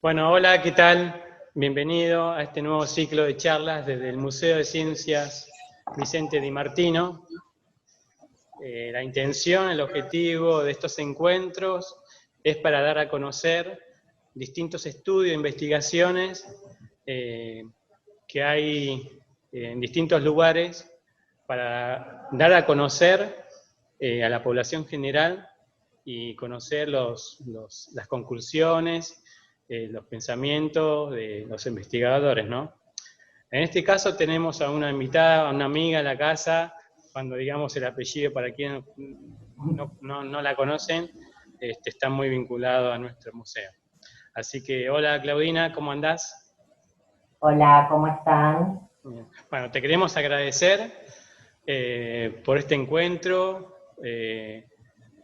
Bueno, hola, ¿qué tal? Bienvenido a este nuevo ciclo de charlas desde el Museo de Ciencias Vicente Di Martino. La intención, el objetivo de estos encuentros es para dar a conocer distintos estudios e investigaciones que hay en distintos lugares para dar a conocer a la población general y conocer las conclusiones, los pensamientos de los investigadores, ¿no? En este caso tenemos a una invitada, a una amiga en la casa, cuando digamos el apellido para quienes no la conocen, está muy vinculado a nuestro museo. Así que, hola Claudina, ¿cómo andás? Hola, ¿cómo están? Bien. Bueno, te queremos agradecer por este encuentro,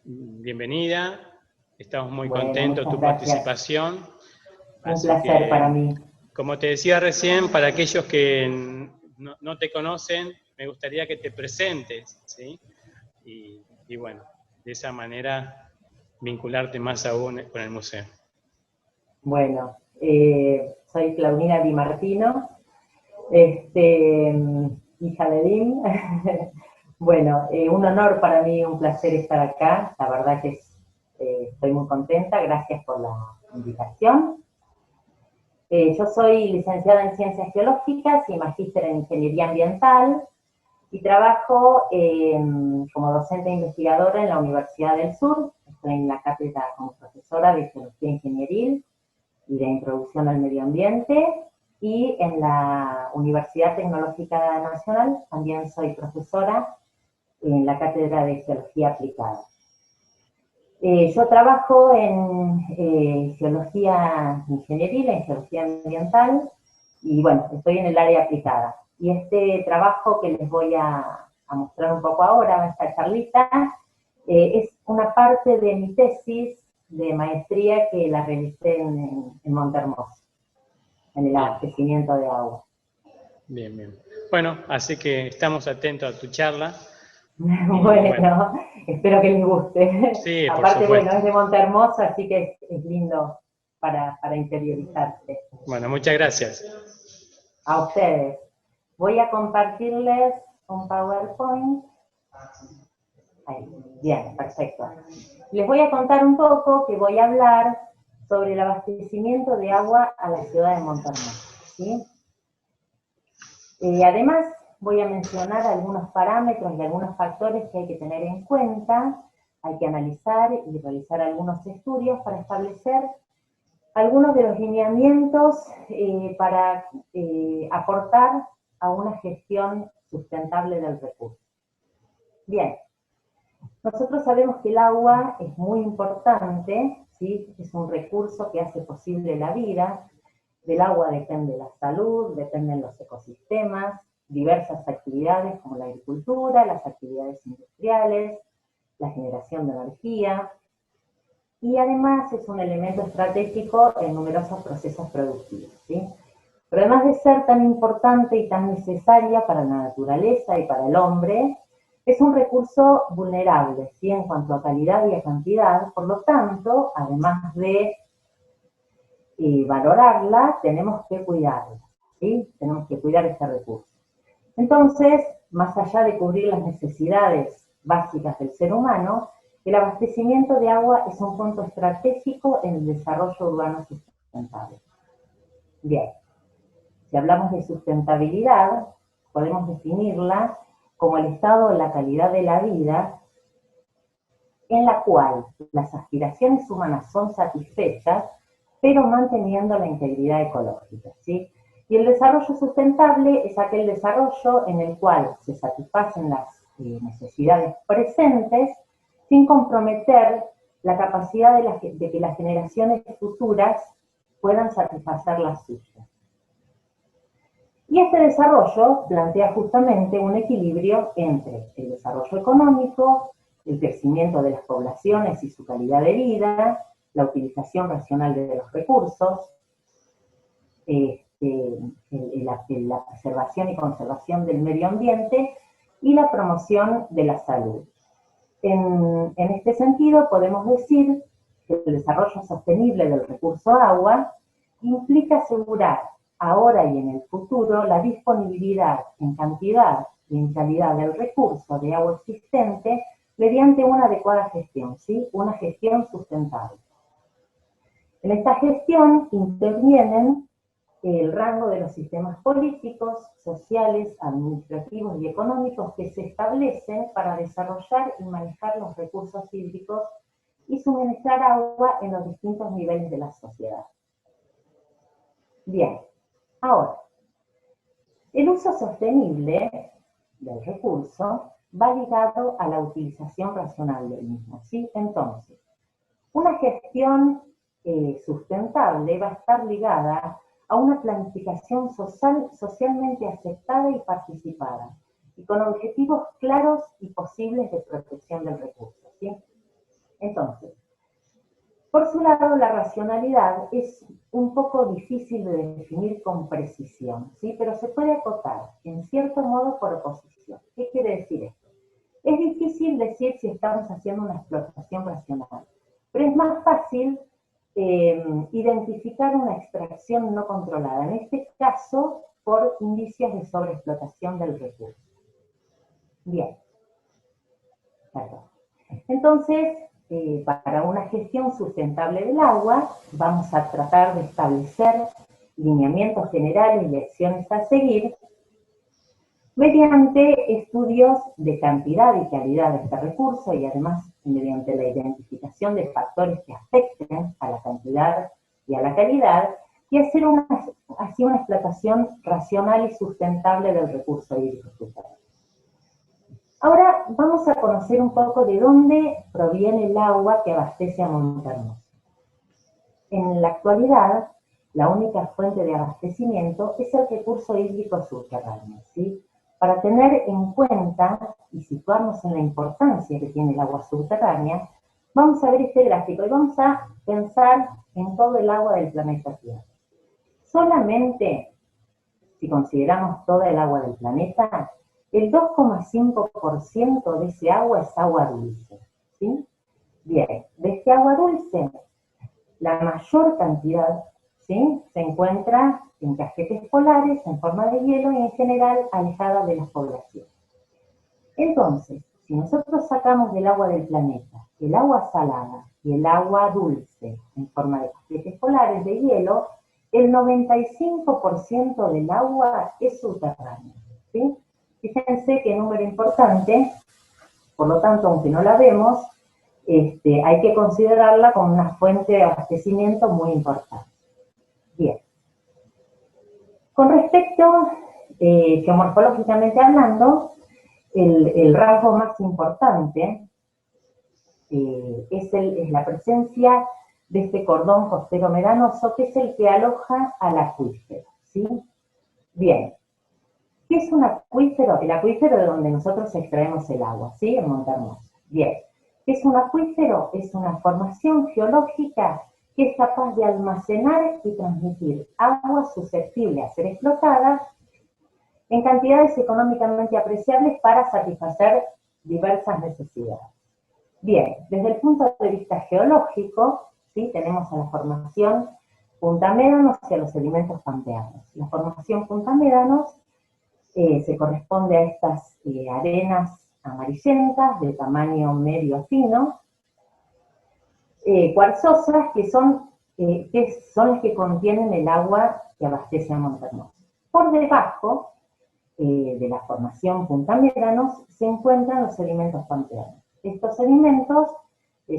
bienvenida, estamos muy Bueno, contentos de muchas tu gracias. participación, Un así placer para que, mí. como te decía recién, para aquellos que no te conocen, me gustaría que te presentes, ¿sí? Y bueno, de esa manera vincularte más aún con el museo. Bueno, soy Claudina Di Martino, este, hija de Dim. Bueno, un honor para mí, un placer estar acá. La verdad que estoy muy contenta. Gracias por la invitación. Yo soy licenciada en Ciencias Geológicas y magíster en Ingeniería Ambiental. Y trabajo como docente e investigadora en la Universidad del Sur. Estoy en la cátedra como profesora de Geología Ingenieril y de Introducción al Medio Ambiente. Y en la Universidad Tecnológica Nacional también soy profesora en la cátedra de Geología Aplicada. Yo trabajo en geología ingenieril, en geología ambiental, y bueno, estoy en el área aplicada. Y este trabajo que les voy a mostrar un poco ahora, esta charlita, es una parte de mi tesis de maestría que la realicé en Montermoso, en el Bien, abastecimiento de agua. bien, bien. Bueno, así que estamos atentos a tu charla y bueno, Bueno, espero que les guste. sí, por Aparte, bueno, supuesto. es de Montermoso, así que es lindo para interiorizarse. Bueno, muchas gracias. A ustedes. Voy a compartirles un PowerPoint. Ahí. Bien, perfecto. Les voy a contar un poco que voy a hablar sobre el abastecimiento de agua a la ciudad de Montermoso, ¿sí? Además, voy a mencionar algunos parámetros y algunos factores que hay que tener en cuenta. Hay que analizar y realizar algunos estudios para establecer algunos de los lineamientos para aportar a una gestión sustentable del recurso. Bien, nosotros sabemos que el agua es muy importante, ¿sí? Es un recurso que hace posible la vida. Del agua depende la salud, dependen los ecosistemas, diversas actividades como la agricultura, las actividades industriales, la generación de energía, y además es un elemento estratégico en numerosos procesos productivos, ¿sí? Pero además de ser tan importante y tan necesaria para la naturaleza y para el hombre, es un recurso vulnerable, ¿sí? En cuanto a calidad y a cantidad. Por lo tanto, además de valorarla, tenemos que cuidarla, ¿sí? Tenemos que cuidar este recurso. Entonces, más allá de cubrir las necesidades básicas del ser humano, el abastecimiento de agua es un punto estratégico en el desarrollo urbano sustentable. Bien, si hablamos de sustentabilidad, podemos definirla como el estado o la calidad de la vida en la cual las aspiraciones humanas son satisfechas, pero manteniendo la integridad ecológica, ¿sí? Y el desarrollo sustentable es aquel desarrollo en el cual se satisfacen las necesidades presentes sin comprometer la capacidad de que las generaciones futuras puedan satisfacer las suyas. Y este desarrollo plantea justamente un equilibrio entre el desarrollo económico, el crecimiento de las poblaciones y su calidad de vida, la utilización racional de los recursos, la preservación y conservación del medio ambiente y la promoción de la salud. En este sentido, podemos decir que el desarrollo sostenible del recurso agua implica asegurar ahora y en el futuro la disponibilidad en cantidad y en calidad del recurso de agua existente mediante una adecuada gestión, ¿sí? Una gestión sustentable. En esta gestión intervienen el rango de los sistemas políticos, sociales, administrativos y económicos que se establecen para desarrollar y manejar los recursos hídricos y suministrar agua en los distintos niveles de la sociedad. Bien, ahora, el uso sostenible del recurso va ligado a la utilización racional del mismo, ¿sí? Entonces, una gestión sustentable va a estar ligada a una planificación socialmente aceptada y participada, y con objetivos claros y posibles de protección del recurso, ¿sí? Entonces, por su lado, la racionalidad es un poco difícil de definir con precisión, ¿sí? Pero se puede acotar, en cierto modo, por oposición. ¿Qué quiere decir esto? Es difícil decir si estamos haciendo una explotación racional, pero es más fácil identificar una extracción no controlada, en este caso por indicios de sobreexplotación del recurso. Bien. Perdón. Entonces, para una gestión sustentable del agua, vamos a tratar de establecer lineamientos generales y acciones a seguir mediante estudios de cantidad y calidad de este recurso y además mediante la identificación de factores que afecten a la cantidad y a la calidad y hacer así una explotación racional y sustentable del recurso hídrico subterráneo. Ahora vamos a conocer un poco de dónde proviene el agua que abastece a Montermoso. En la actualidad, la única fuente de abastecimiento es el recurso hídrico subterráneo, ¿sí? Para tener en cuenta y situarnos en la importancia que tiene el agua subterránea, vamos a ver este gráfico y vamos a pensar en todo el agua del planeta Tierra. Solamente, si consideramos toda el agua del planeta, el 2,5% de ese agua es agua dulce, ¿sí? Bien, de este agua dulce, la mayor cantidad, ¿sí?, se encuentra en casquetes polares, en forma de hielo y en general alejada de las poblaciones. Entonces, si nosotros sacamos del agua del planeta el agua salada y el agua dulce en forma de casquetes polares de hielo, el 95% del agua es subterránea, ¿sí? Fíjense qué número importante, por lo tanto, aunque no la vemos, hay que considerarla como una fuente de abastecimiento muy importante. Bien. Con respecto, geomorfológicamente hablando, el rasgo más importante es la presencia de este cordón costero medanoso, que es el que aloja al acuífero, ¿sí? Bien. ¿Qué es un acuífero? El acuífero de donde nosotros extraemos el agua, ¿sí? En Montermoso. Bien. ¿Qué es un acuífero? Es una formación geológica que es capaz de almacenar y transmitir agua susceptible a ser explotada en cantidades económicamente apreciables para satisfacer diversas necesidades. Bien, desde el punto de vista geológico, ¿sí?, tenemos a la formación Punta Médanos y a los sedimentos pampeanos. La formación Punta Médanos se corresponde a estas arenas amarillentas de tamaño medio a fino, cuarzosas, que son las que contienen el agua que abastece a Montermoso. Por debajo de la formación Punta Médanos se encuentran los sedimentos pampeanos. Estos sedimentos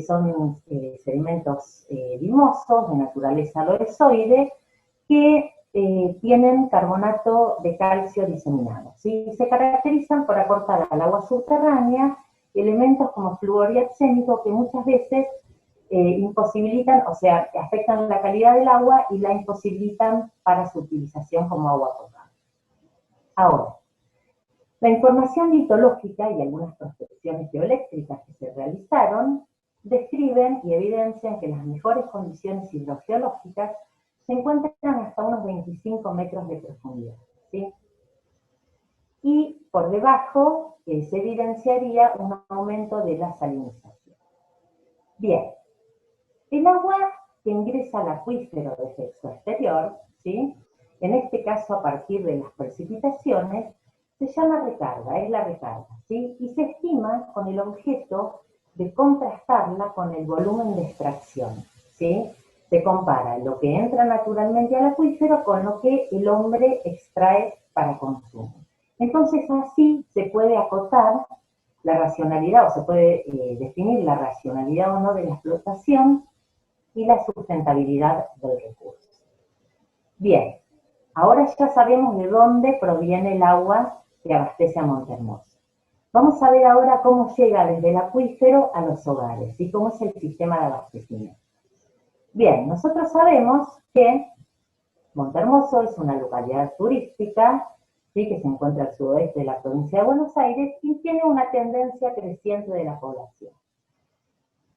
son sedimentos limosos de naturaleza lorezoide que tienen carbonato de calcio diseminado, ¿sí? Se caracterizan por aportar al agua subterránea elementos como flúor y arsénico que muchas veces imposibilitan, o sea, afectan la calidad del agua y la imposibilitan para su utilización como agua potable. Ahora, la información litológica y algunas prospecciones geoeléctricas que se realizaron describen y evidencian que las mejores condiciones hidrogeológicas se encuentran hasta unos 25 metros de profundidad, ¿sí? Y por debajo se evidenciaría un aumento de la salinización. Bien, el agua que ingresa al acuífero desde su exterior, ¿sí? En este caso a partir de las precipitaciones, se llama recarga, es la recarga, ¿sí? Y se estima con el objeto de contrastarla con el volumen de extracción, ¿sí? Se compara lo que entra naturalmente al acuífero con lo que el hombre extrae para consumo. Entonces así se puede acotar la racionalidad, o se puede definir la racionalidad o no de la explotación y la sustentabilidad del recurso. Bien, ahora ya sabemos de dónde proviene el agua que abastece a Montehermoso. Vamos a ver ahora cómo llega desde el acuífero a los hogares y cómo es el sistema de abastecimiento. Bien, nosotros sabemos que Montehermoso es una localidad turística, ¿sí?, que se encuentra al sudoeste de la provincia de Buenos Aires y tiene una tendencia creciente de la población.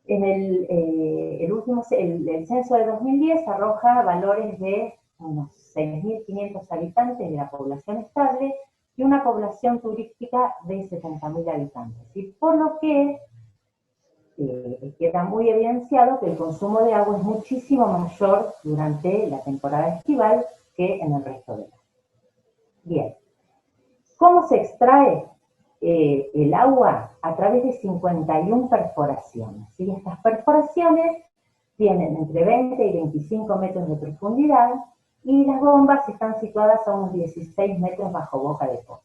En el censo de 2010 arroja valores de unos 6.500 habitantes de la población estable y una población turística de 70.000 habitantes. Y por lo que queda muy evidenciado que el consumo de agua es muchísimo mayor durante la temporada estival que en el resto del año. Bien, ¿cómo se extrae el agua? A través de 51 perforaciones. ¿Sí? Estas perforaciones tienen entre 20 y 25 metros de profundidad y las bombas están situadas a unos 16 metros bajo boca de pozo.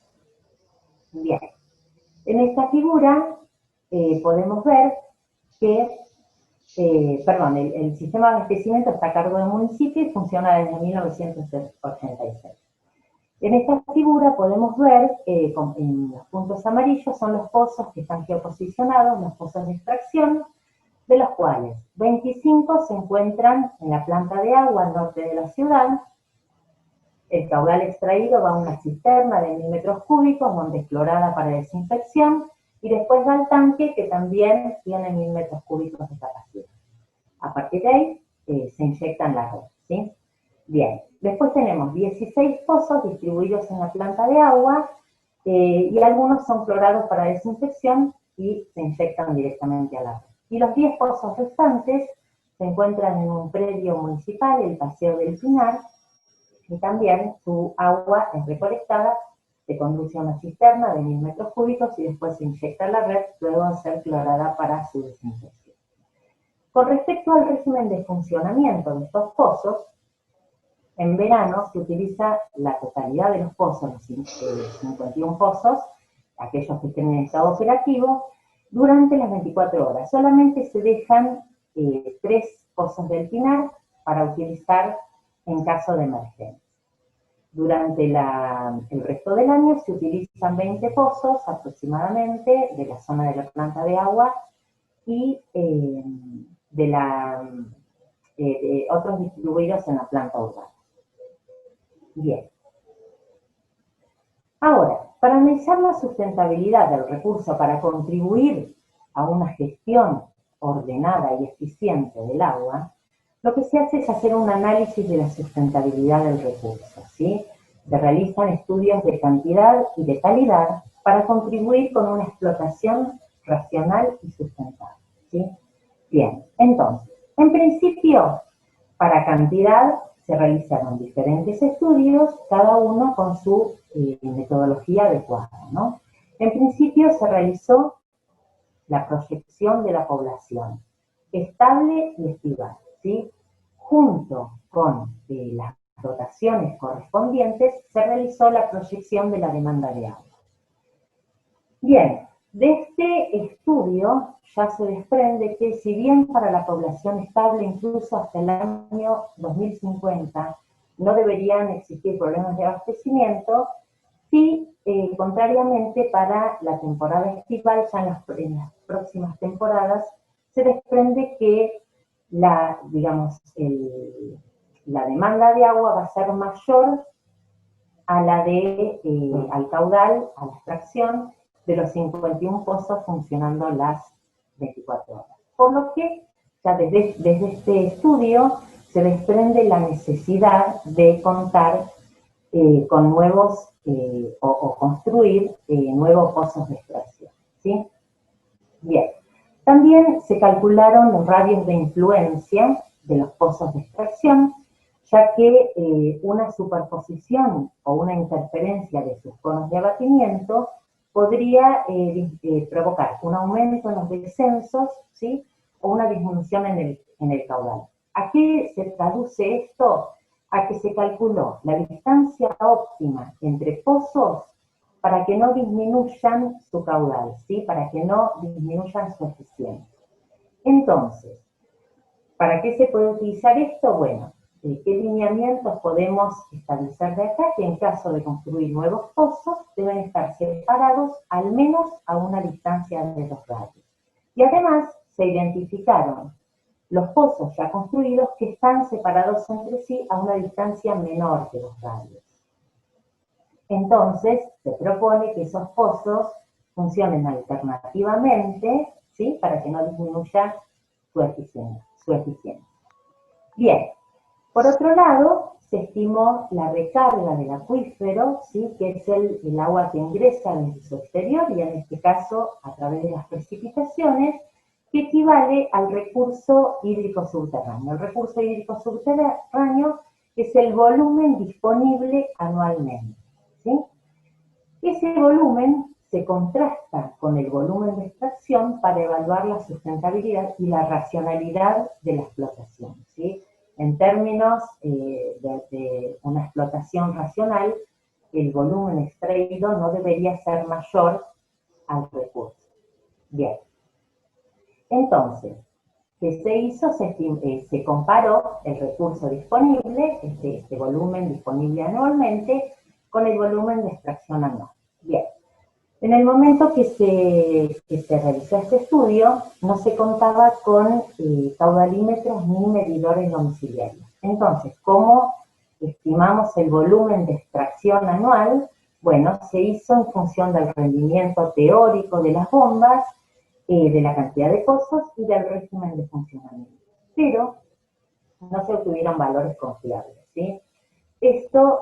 Bien, en esta figura podemos ver que, el sistema de abastecimiento está a cargo del municipio y funciona desde 1986. En esta figura podemos ver, en los puntos amarillos son los pozos que están geoposicionados, los pozos de extracción, de los cuales 25 se encuentran en la planta de agua al norte de la ciudad. El caudal extraído va a una cisterna de 1.000 metros cúbicos, donde es clorada para desinfección, y después va al tanque, que también tiene 1.000 metros cúbicos de capacidad. A partir de ahí se inyectan la red, ¿sí? Bien, después tenemos 16 pozos distribuidos en la planta de agua, y algunos son clorados para desinfección y se inyectan directamente a la red. Y los 10 pozos restantes se encuentran en un predio municipal, el Paseo del Pinar, y también su agua es recolectada, se conduce a una cisterna de 1.000 metros cúbicos y después se inyecta a la red, luego de ser clorada para su desinfección. Con respecto al régimen de funcionamiento de estos pozos, en verano se utiliza la totalidad de los pozos, los 51 pozos, aquellos que estén en estado operativo, durante las 24 horas. Solamente se dejan 3 pozos del Pinar para utilizar en caso de emergencia. Durante el resto del año se utilizan 20 pozos aproximadamente de la zona de la planta de agua y otros distribuidos en la planta urbana. Bien. Ahora, para analizar la sustentabilidad del recurso para contribuir a una gestión ordenada y eficiente del agua, lo que se hace es hacer un análisis de la sustentabilidad del recurso, ¿sí? Se realizan estudios de cantidad y de calidad para contribuir con una explotación racional y sustentable, ¿sí? Bien, entonces, en principio, para cantidad se realizaron diferentes estudios, cada uno con su metodología adecuada, ¿no? En principio se realizó la proyección de la población, estable y estival, ¿sí? Junto con las dotaciones correspondientes, se realizó la proyección de la demanda de agua. Bien, de este estudio ya se desprende que si bien para la población estable, incluso hasta el año 2050, no deberían existir problemas de abastecimiento, sí, contrariamente para la temporada estival, ya en las próximas temporadas, se desprende que la demanda de agua va a ser mayor a la al caudal, a la extracción de los 51 pozos funcionando las 24 horas. Por lo que, ya desde este estudio, se desprende la necesidad de contar con nuevos o construir nuevos pozos de extracción, ¿sí? Bien. También se calcularon los radios de influencia de los pozos de extracción, ya que una superposición o una interferencia de sus conos de abatimiento podría provocar un aumento en los descensos, ¿sí? O una disminución en el caudal. ¿A qué se traduce esto? A que se calculó la distancia óptima entre pozos para que no disminuyan su caudal, ¿sí? Para que no disminuyan su eficiencia. Entonces, ¿para qué se puede utilizar esto? Bueno, ¿qué lineamientos podemos establecer de acá? Que en caso de construir nuevos pozos deben estar separados al menos a una distancia de 2 radios. Y además se identificaron los pozos ya construidos que están separados entre sí a una distancia menor que 2 radios. Entonces, se propone que esos pozos funcionen alternativamente, ¿sí? Para que no disminuya su eficiencia. Bien, por otro lado, se estimó la recarga del acuífero, ¿sí? Que es el agua que ingresa desde su exterior, y en este caso a través de las precipitaciones, que equivale al recurso hídrico subterráneo. El recurso hídrico subterráneo es el volumen disponible anualmente, ¿sí? Ese volumen se contrasta con el volumen de extracción para evaluar la sustentabilidad y la racionalidad de la explotación, ¿sí? En términos de una explotación racional, el volumen extraído no debería ser mayor al recurso. Bien. Entonces, ¿qué se hizo? Se comparó el recurso disponible, este volumen disponible anualmente, con el volumen de extracción anual. Bien. En el momento que se realizó este estudio, no se contaba con caudalímetros ni medidores domiciliarios. Entonces, ¿cómo estimamos el volumen de extracción anual? Bueno, se hizo en función del rendimiento teórico de las bombas, de la cantidad de pozos y del régimen de funcionamiento. Pero no se obtuvieron valores confiables, ¿sí? Esto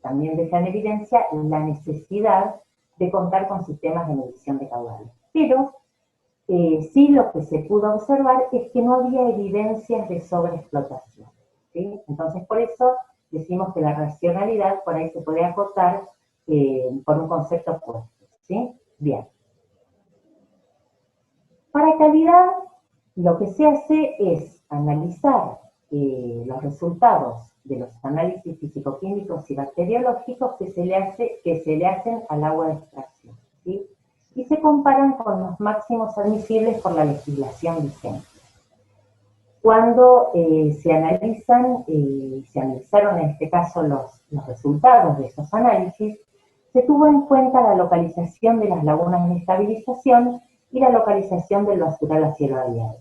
también deja en evidencia la necesidad de contar con sistemas de medición de caudales. Pero sí, lo que se pudo observar es que no había evidencias de sobreexplotación, ¿sí? Entonces, por eso decimos que la racionalidad por ahí se puede acotar por un concepto opuesto, ¿sí? Bien. Para calidad, lo que se hace es analizar los resultados de los análisis físico-químicos y bacteriológicos que se le hacen al agua de extracción, ¿sí? Y se comparan con los máximos admisibles por la legislación vigente. Cuando se analizaron en este caso los resultados de esos análisis, se tuvo en cuenta la localización de las lagunas de estabilización y la localización del basural a cielo abierto.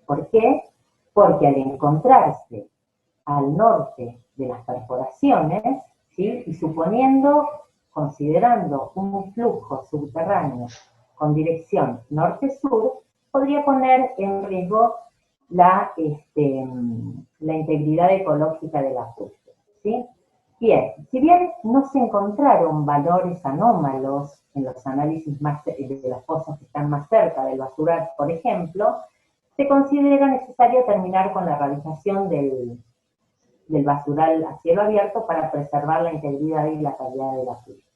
¿Por qué? Porque al encontrarse al norte de las perforaciones, ¿sí? Y considerando un flujo subterráneo con dirección norte-sur, podría poner en riesgo la integridad ecológica del acuífero, ¿sí? Bien, si bien no se encontraron valores anómalos en los análisis de los pozos que están más cerca del basural, por ejemplo, se considera necesario terminar con la erradicación del basural a cielo abierto para preservar la integridad y la calidad del acuífero.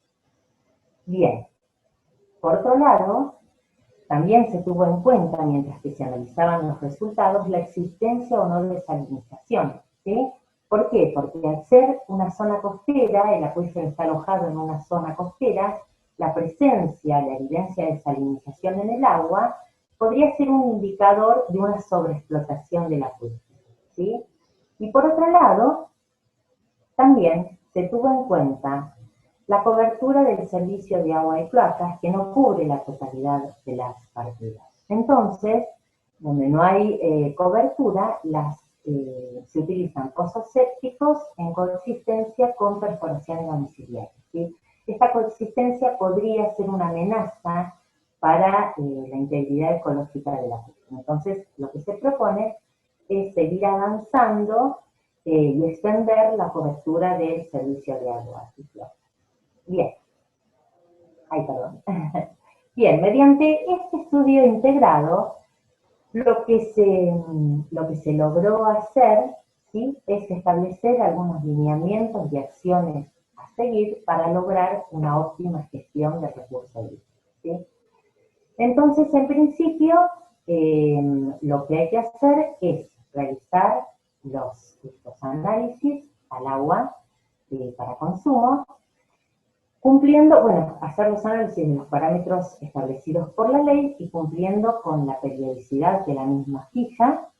Bien, por otro lado, también se tuvo en cuenta, mientras que se analizaban los resultados, la existencia o no de salinización, ¿sí? ¿Por qué? Porque al ser una zona costera, el acuífero está alojado en una zona costera, la presencia, la evidencia de salinización en el agua podría ser un indicador de una sobreexplotación del acuífero, ¿sí? Y por otro lado, también se tuvo en cuenta la cobertura del servicio de agua y cloacas, que no cubre la totalidad de las partidas. Entonces, donde no hay cobertura, se utilizan pozos sépticos en coexistencia con perforaciones domiciliarias, ¿sí? Esta coexistencia podría ser una amenaza para la integridad ecológica de la acuífero. Entonces, lo que se propone es seguir avanzando y extender la cobertura del servicio de agua y cloacas. Bien. Ay, perdón. Bien, mediante este estudio integrado, Lo que se logró hacer, ¿sí?, es establecer algunos lineamientos y acciones a seguir para lograr una óptima gestión del recurso hídrico, ¿sí? Entonces, en principio, lo que hay que hacer es realizar estos análisis al agua para consumo, cumpliendo, bueno, hacer los análisis de los parámetros establecidos por la ley y cumpliendo con la periodicidad que la misma fija,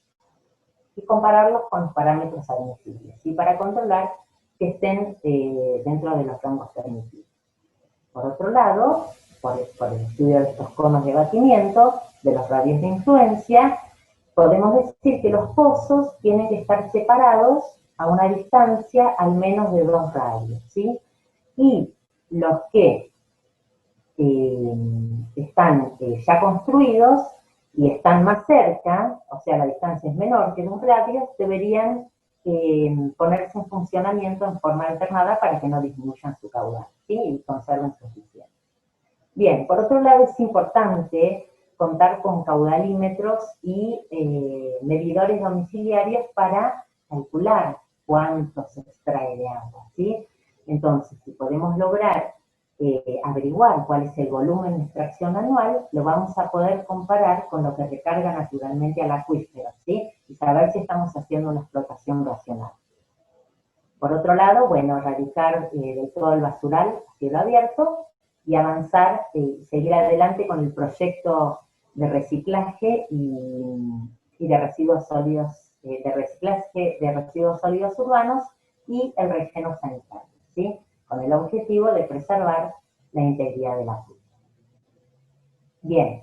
y compararlos con los parámetros admisibles, y para controlar que estén dentro de los rangos permitidos. Por otro lado, por el estudio de estos conos de batimiento, de los radios de influencia, podemos decir que los pozos tienen que estar separados a una distancia al menos de 2 radios, ¿sí? Y los que están ya construidos y están más cerca, o sea, la distancia es menor que 2 radios, deberían ponerse en funcionamiento en forma alternada para que no disminuyan su caudal, ¿sí?, y conserven su eficiencia. Bien, por otro lado es importante contar con caudalímetros y medidores domiciliarios para calcular cuánto se extrae de agua, ¿sí? Entonces, si podemos lograr averiguar cuál es el volumen de extracción anual, lo vamos a poder comparar con lo que recarga naturalmente al acuífero, ¿sí?, y saber si estamos haciendo una explotación racional. Por otro lado, bueno, erradicar de todo el basural a cielo abierto y avanzar, seguir adelante con el proyecto de reciclaje y de residuos sólidos, de reciclaje de residuos sólidos urbanos y el relleno sanitario, ¿sí?, con el objetivo de preservar la integridad del acuífero. Bien,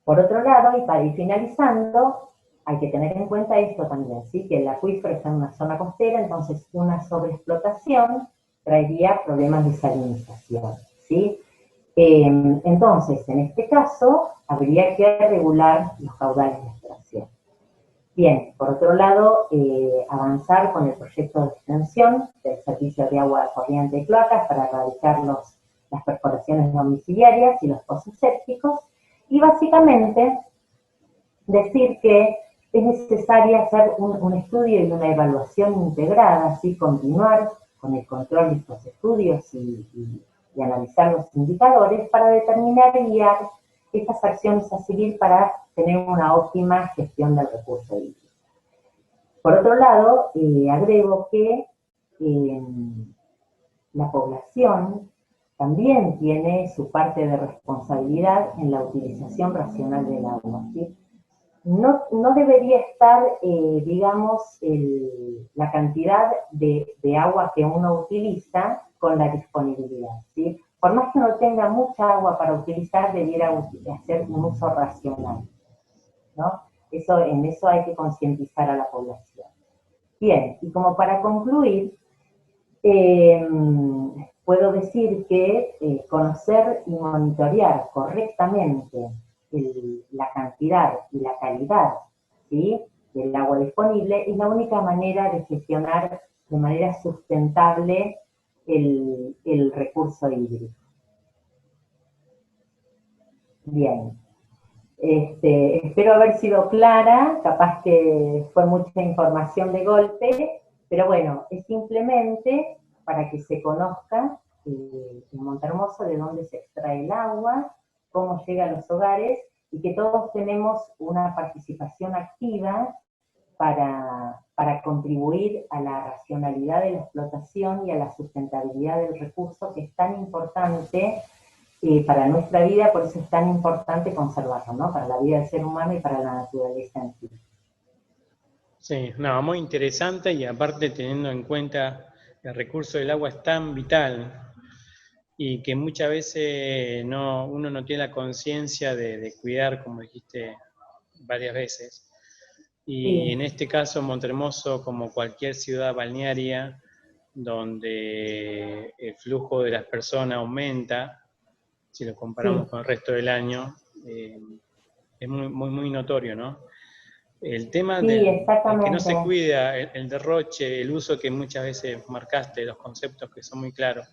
por otro lado, y para ir finalizando, hay que tener en cuenta esto también, ¿sí?, que el acuífero está en una zona costera, entonces una sobreexplotación traería problemas de salinización, ¿sí? Entonces, en este caso, habría que regular los caudales de extracción. Bien, por otro lado, avanzar con el proyecto de extensión del servicio de agua corriente y cloacas para erradicar las perforaciones domiciliarias y los pozos sépticos, y básicamente decir que es necesario hacer un estudio y una evaluación integrada, así continuar con el control de estos estudios y analizar los indicadores para determinar y guiar estas acciones a seguir para tener una óptima gestión del recurso hídrico. Por otro lado, agrego que la población también tiene su parte de responsabilidad en la utilización racional del agua, ¿sí? No debería estar, digamos, la cantidad de agua que uno utiliza con la disponibilidad, ¿sí? Por más que uno tenga mucha agua para utilizar, debiera hacer un uso racional, ¿no? En eso hay que concientizar a la población. Bien, y como para concluir, puedo decir que conocer y monitorear correctamente la cantidad y la calidad, ¿sí?, del agua disponible es la única manera de gestionar de manera sustentable el recurso hídrico. Bien. Espero haber sido clara, capaz que fue mucha información de golpe, pero bueno, es simplemente para que se conozca en Montehermoso de dónde se extrae el agua, cómo llega a los hogares, y que todos tenemos una participación activa para contribuir a la racionalidad de la explotación y a la sustentabilidad del recurso, que es tan importante para nuestra vida, por eso es tan importante conservarlo, ¿no?, para la vida del ser humano y para la naturaleza en sí. Sí, no, muy interesante, y aparte teniendo en cuenta que el recurso del agua es tan vital y que muchas veces uno no tiene la conciencia de cuidar, como dijiste varias veces. Y Sí. en este caso, Montehermoso, como cualquier ciudad balnearia, donde el flujo de las personas aumenta, si lo comparamos Sí. con el resto del año, es muy, muy, muy notorio, ¿no? El tema Sí, de que no exactamente. se cuida, el derroche, el uso que muchas veces marcaste, los conceptos que son muy claros.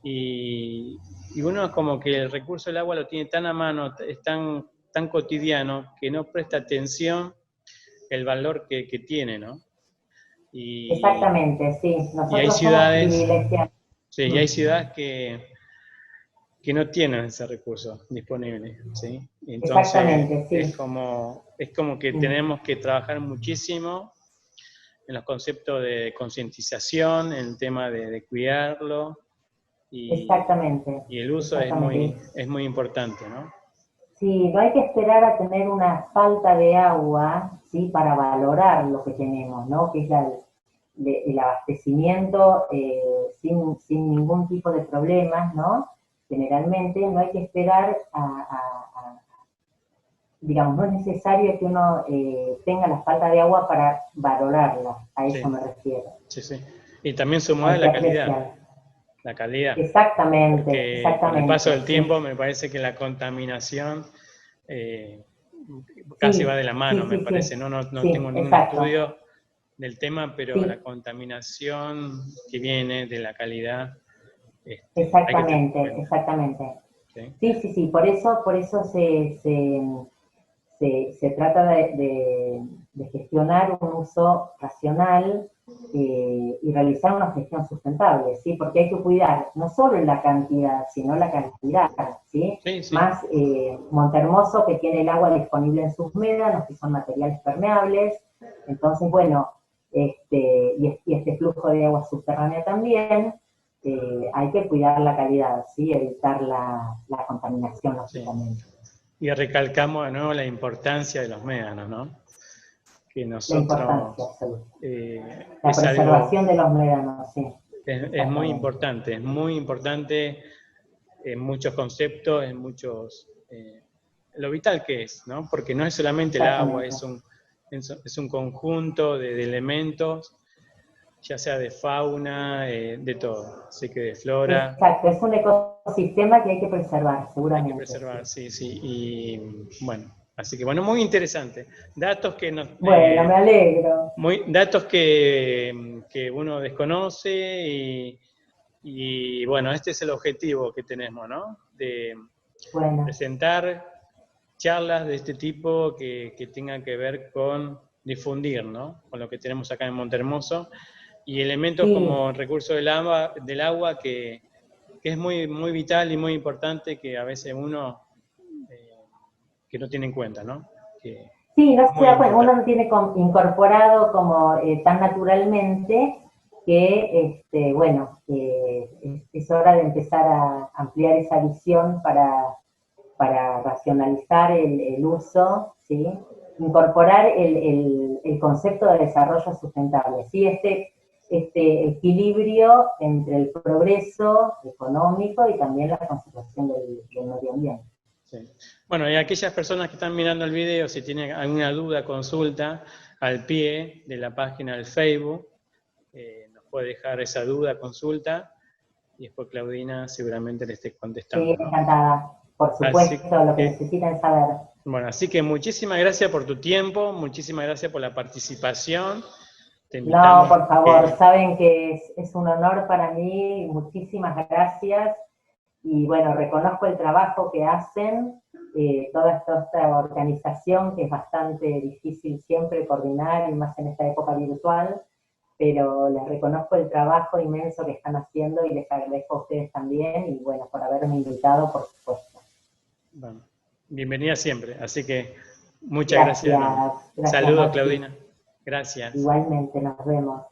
Y uno es como que el recurso del agua lo tiene tan a mano, es tan tan cotidiano que no presta atención el valor que tiene, ¿no? Exactamente, sí. Y hay Nosotros somos ciudades, privilegiados. sí, y hay ciudades que no tienen ese recurso disponible, ¿sí? Entonces, Exactamente, sí. es como que Mm. tenemos que trabajar muchísimo en los conceptos de concientización, en el tema de cuidarlo, Exactamente, y el uso exactamente. es muy importante, ¿no? Sí, no hay que esperar a tener una falta de agua, ¿sí? Para valorar lo que tenemos, ¿no? Que es el abastecimiento sin ningún tipo de problemas, ¿no? Generalmente no hay que esperar digamos, no es necesario que uno tenga la falta de agua para valorarla, a eso Sí, me refiero. sí, sí. Y también sumar Hay que la calidad, apreciar. la calidad. Exactamente, Porque con el paso exactamente, del sí. tiempo me parece que la contaminación eh, casi va Sí, de la mano, sí, me sí, parece. sí. No Sí, tengo ningún exacto. estudio del tema, pero la Sí, contaminación que viene de la calidad, hay que tener en exactamente, cuenta. exactamente. ¿Sí? Sí, sí, sí, por eso se trata de gestionar un uso racional y realizar una gestión sustentable, ¿sí? Porque hay que cuidar no solo la cantidad, sino la calidad, ¿sí? Sí, sí. Más Montehermoso, que tiene el agua disponible en sus médanos, que son materiales permeables. Entonces, bueno, y este flujo de agua subterránea también, hay que cuidar la calidad, ¿sí? Evitar la contaminación, Sí. lógicamente. Y recalcamos de nuevo la importancia de los médanos, ¿no? Que La importancia nosotros absoluta. La es algo, preservación de los médanos, sí, exactamente. es muy importante en muchos conceptos, en muchos, lo vital que es, ¿no? Porque no es solamente el agua, Exactamente. es un conjunto de elementos, ya sea de fauna, de todo, así que de flora, Exacto, es un ecosistema que hay que preservar, hay que seguramente, sí. preservar, sí, sí, y bueno, así que bueno, muy interesante. Datos que nos, Bueno, me alegro. datos que uno desconoce y bueno, este es el objetivo que tenemos, ¿no? De Bueno, presentar charlas de este tipo que tengan que ver con difundir, ¿no? Con lo que tenemos acá en Montehermoso y elementos sí, como el recurso del agua que es muy, muy vital y muy importante que a veces uno que no tiene en cuenta, ¿no? Que sí, no es se muy da cuenta, uno importante. lo tiene incorporado como tan naturalmente que, bueno, es hora de empezar a ampliar esa visión para racionalizar el uso, ¿sí? Incorporar el concepto de desarrollo sustentable, ¿sí? Este equilibrio entre el progreso económico y también la conservación del medio ambiente. Sí. Bueno, y aquellas personas que están mirando el video, si tienen alguna duda, consulta, al pie de la página del Facebook, nos puede dejar esa duda, consulta, y después Claudina seguramente le esté Sí, contestando, ¿no? encantada. Por Así supuesto, lo que que, necesiten saber. bueno, así que muchísimas gracias por tu tiempo, muchísimas gracias por la participación. Te No, invitamos por favor, que, saben que es un honor para mí, muchísimas gracias. Y bueno, reconozco el trabajo que hacen, toda esta organización que es bastante difícil siempre coordinar, y más en esta época virtual, pero les reconozco el trabajo inmenso que están haciendo y les agradezco a ustedes también, y bueno, por haberme invitado, por supuesto. bueno, bienvenida siempre, así que muchas gracias de nuevo. Gracias, gracias Saludos, Maxi. Claudina. Gracias. Igualmente, nos vemos.